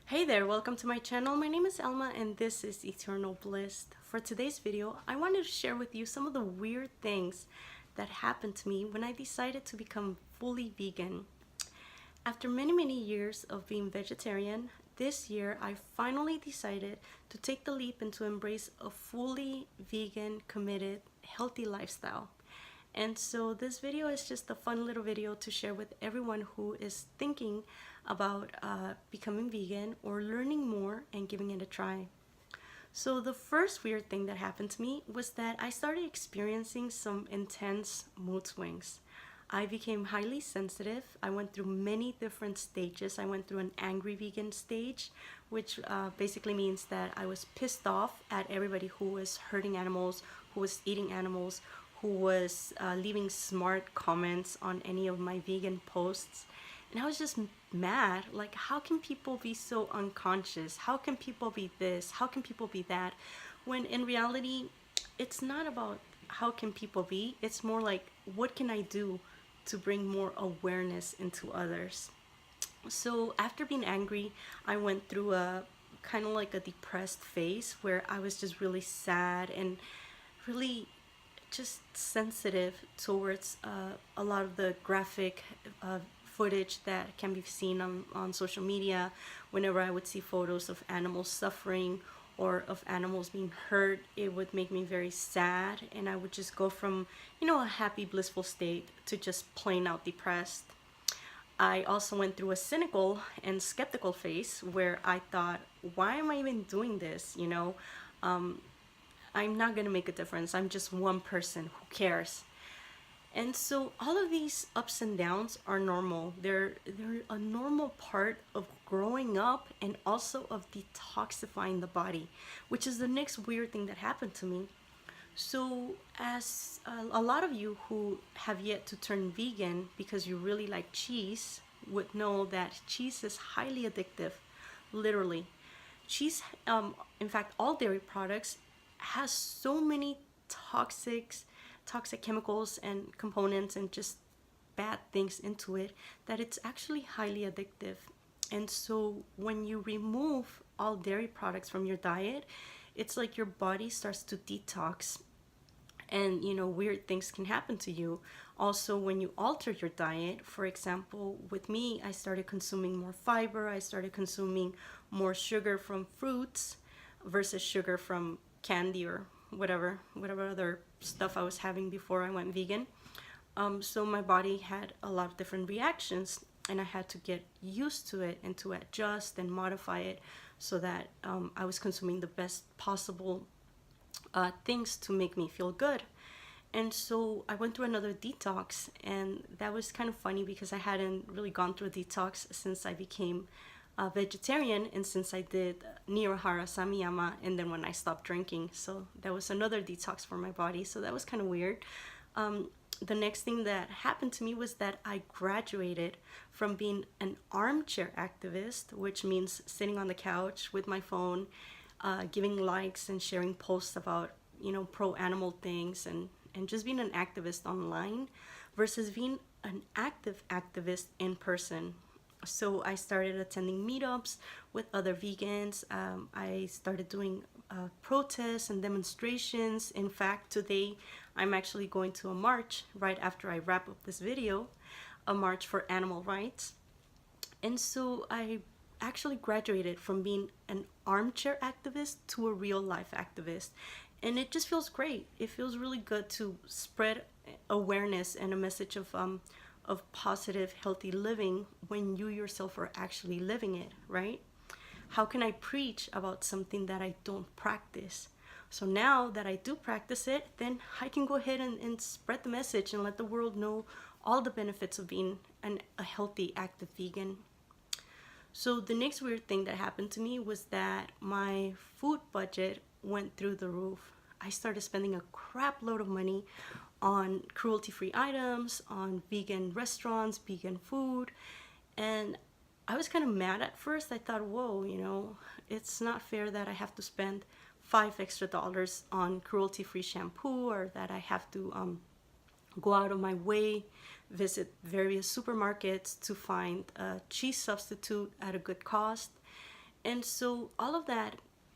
Hey there, welcome to my channel. My name is Elma and this is Eternal Blissed. For today's video, I wanted to share with you some of the weird things that happened to me when I decided to become fully vegan. After many years of being vegetarian, this year I finally decided to take the leap and to embrace a fully vegan, committed, healthy lifestyle. And so this video is just a fun little video to share with everyone who is thinking about becoming vegan or learning more and giving it a try. So the first weird thing that happened to me was that I started experiencing some intense mood swings. I became highly sensitive. I went through many different stages. I went through an angry vegan stage, which basically means that I was pissed off at everybody who was hurting animals, who was eating animals, who was leaving smart comments on any of my vegan posts. And I was just mad, like, how can people be so unconscious? How can people be this? How can people be that? When in reality, it's not about how can people be, it's more like, what can I do to bring more awareness into others? So after being angry, I went through a kind of like a depressed phase where I was just really sad and really just sensitive towards a lot of the graphic footage that can be seen on social media. Whenever I would see photos of animals suffering or of animals being hurt, it would make me very sad, and I would just go from, a happy, blissful state to just plain out depressed. I also went through a cynical and skeptical phase where I thought, why am I even doing this? I'm not gonna make a difference. I'm just one person. Who cares? And so all of these ups and downs are normal. They're a normal part of growing up and also of detoxifying the body, which is the next weird thing that happened to me. So as a lot of you who have yet to turn vegan because you really like cheese would know that cheese is highly addictive, literally. Cheese, in fact, all dairy products has so many toxic chemicals and components and just bad things into it that it's actually highly addictive. And so when you remove all dairy products from your diet, it's like your body starts to detox, and weird things can happen to you. Also, when you alter your diet, for example, with me, I started consuming more fiber, I started consuming more sugar from fruits versus sugar from candy or whatever other stuff I was having before I went vegan. So my body had a lot of different reactions, and I had to get used to it and to adjust and modify it so that I was consuming the best possible things to make me feel good. And so I went through another detox, and that was kind of funny because I hadn't really gone through a detox since I became a vegetarian and since I did Nirahara Samiyama, and then when I stopped drinking. So that was another detox for my body. So that was kind of weird. The next thing that happened to me was that I graduated from being an armchair activist, which means sitting on the couch with my phone, giving likes and sharing posts about, pro-animal things and just being an activist online, versus being an active activist in person. So I started attending meetups with other vegans. I started doing protests and demonstrations. In fact, today I'm actually going to a march right after I wrap up this video, a march for animal rights. And so I actually graduated from being an armchair activist to a real life activist. And it just feels great. It feels really good to spread awareness and a message of positive, healthy living when you yourself are actually living it, right? How can I preach about something that I don't practice? So now that I do practice it, then I can go ahead and spread the message and let the world know all the benefits of being a healthy, active vegan. So the next weird thing that happened to me was that my food budget went through the roof. I started spending a crap load of money on cruelty-free items, on vegan restaurants, vegan food, and I was kind of mad at first. I thought, whoa, it's not fair that I have to spend $5 extra on cruelty-free shampoo, or that I have to go out of my way, visit various supermarkets to find a cheese substitute at a good cost. And so all of that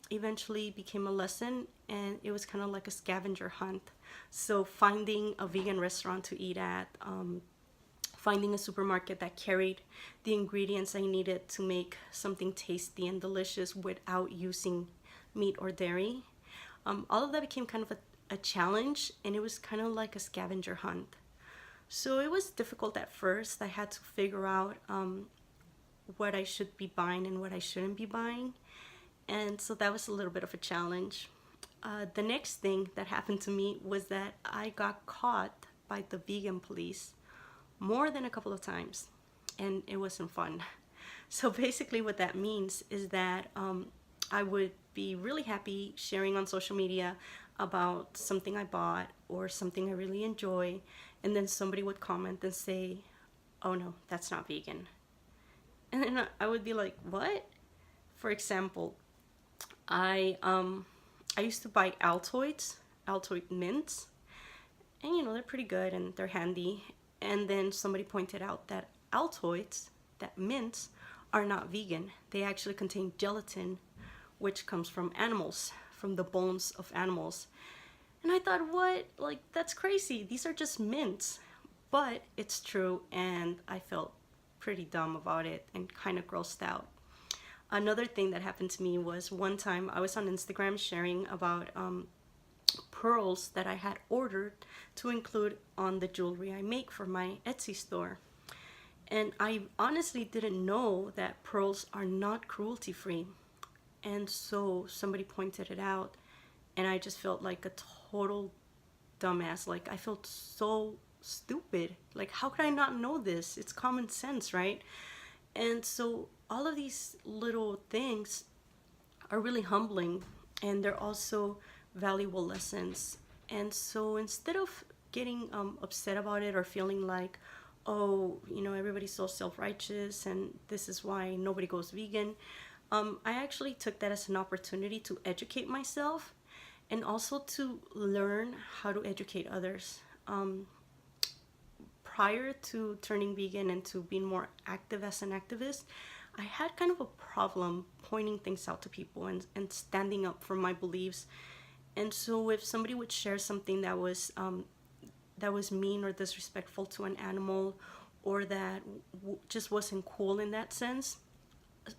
eventually became a lesson, and it was kind of like a scavenger hunt. So finding a vegan restaurant to eat at, finding a supermarket that carried the ingredients I needed to make something tasty and delicious without using meat or dairy. All of that became kind of a challenge, and it was kind of like a scavenger hunt. So it was difficult at first. I had to figure out what I should be buying and what I shouldn't be buying. And so that was a little bit of a challenge. The next thing that happened to me was that I got caught by the vegan police more than a couple of times, and it wasn't fun. So basically, what that means is that I would be really happy sharing on social media about something I bought or something I really enjoy, and then somebody would comment and say, "Oh no, that's not vegan." And then I would be like, "What?" For example, I used to buy Altoid mints, and they're pretty good and they're handy. And then somebody pointed out that Altoids, that mints, are not vegan. They actually contain gelatin, which comes from animals, from the bones of animals. And I thought, what? Like, that's crazy. These are just mints. But it's true, and I felt pretty dumb about it and kind of grossed out. Another thing that happened to me was one time I was on Instagram sharing about pearls that I had ordered to include on the jewelry I make for my Etsy store. And I honestly didn't know that pearls are not cruelty free. And so somebody pointed it out, and I just felt like a total dumbass. Like, I felt so stupid. Like, how could I not know this? It's common sense, right? And so all of these little things are really humbling, and they're also valuable lessons. And so instead of getting upset about it or feeling like, oh, everybody's so self-righteous and this is why nobody goes vegan, I actually took that as an opportunity to educate myself and also to learn how to educate others. Prior to turning vegan and to being more active as an activist, I had kind of a problem pointing things out to people and standing up for my beliefs. And so if somebody would share something that was mean or disrespectful to an animal, or that just wasn't cool in that sense,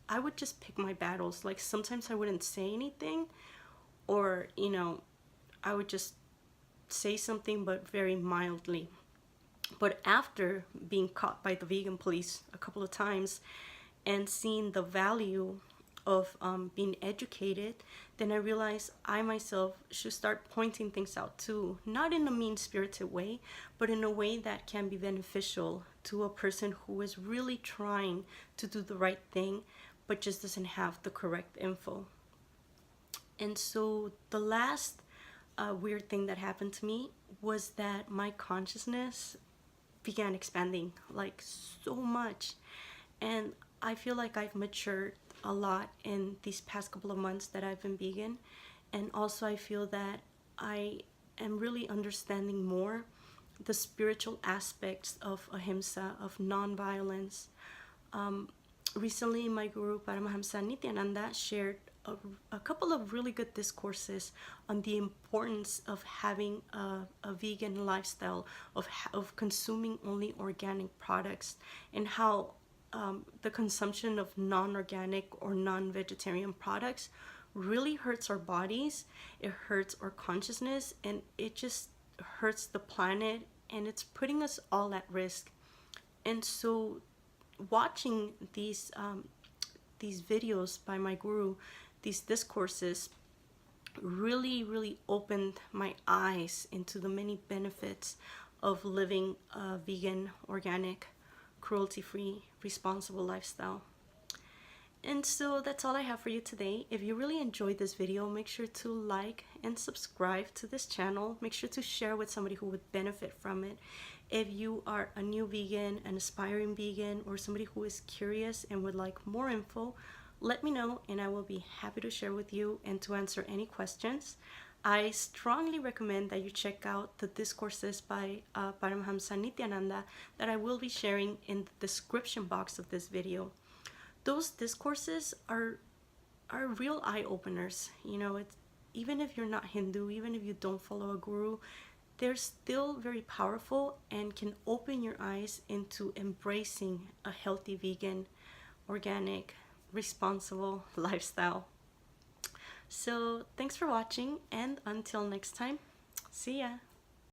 I would just pick my battles. Like, sometimes I wouldn't say anything, or I would just say something but very mildly. But after being caught by the vegan police a couple of times and seeing the value of being educated, then I realized I myself should start pointing things out too, not in a mean-spirited way, but in a way that can be beneficial to a person who is really trying to do the right thing, but just doesn't have the correct info. And so the last weird thing that happened to me was that my consciousness began expanding, like, so much. And I feel like I've matured a lot in these past couple of months that I've been vegan. And also I feel that I am really understanding more the spiritual aspects of ahimsa, of non-violence. Recently, my guru Paramahamsa Nityananda shared a couple of really good discourses on the importance of having a vegan lifestyle, of consuming only organic products, and how the consumption of non-organic or non-vegetarian products really hurts our bodies, it hurts our consciousness, and it just hurts the planet, and it's putting us all at risk. And so watching these videos by my guru, these discourses, really opened my eyes into the many benefits of living a vegan, organic, cruelty-free, responsible lifestyle. And so that's all I have for you today. If you really enjoyed this video, make sure to like and subscribe to this channel. Make sure to share with somebody who would benefit from it. If you are a new vegan, an aspiring vegan, or somebody who is curious and would like more info, let me know and I will be happy to share with you and to answer any questions. I strongly recommend that you check out the discourses by Paramahamsa Nityananda that I will be sharing in the description box of this video. Those discourses are are real eye openers. You know, it's even if you're not Hindu, even if you don't follow a guru, they're still very powerful and can open your eyes into embracing a healthy vegan, organic, responsible lifestyle. So, thanks for watching, and until next time, see ya.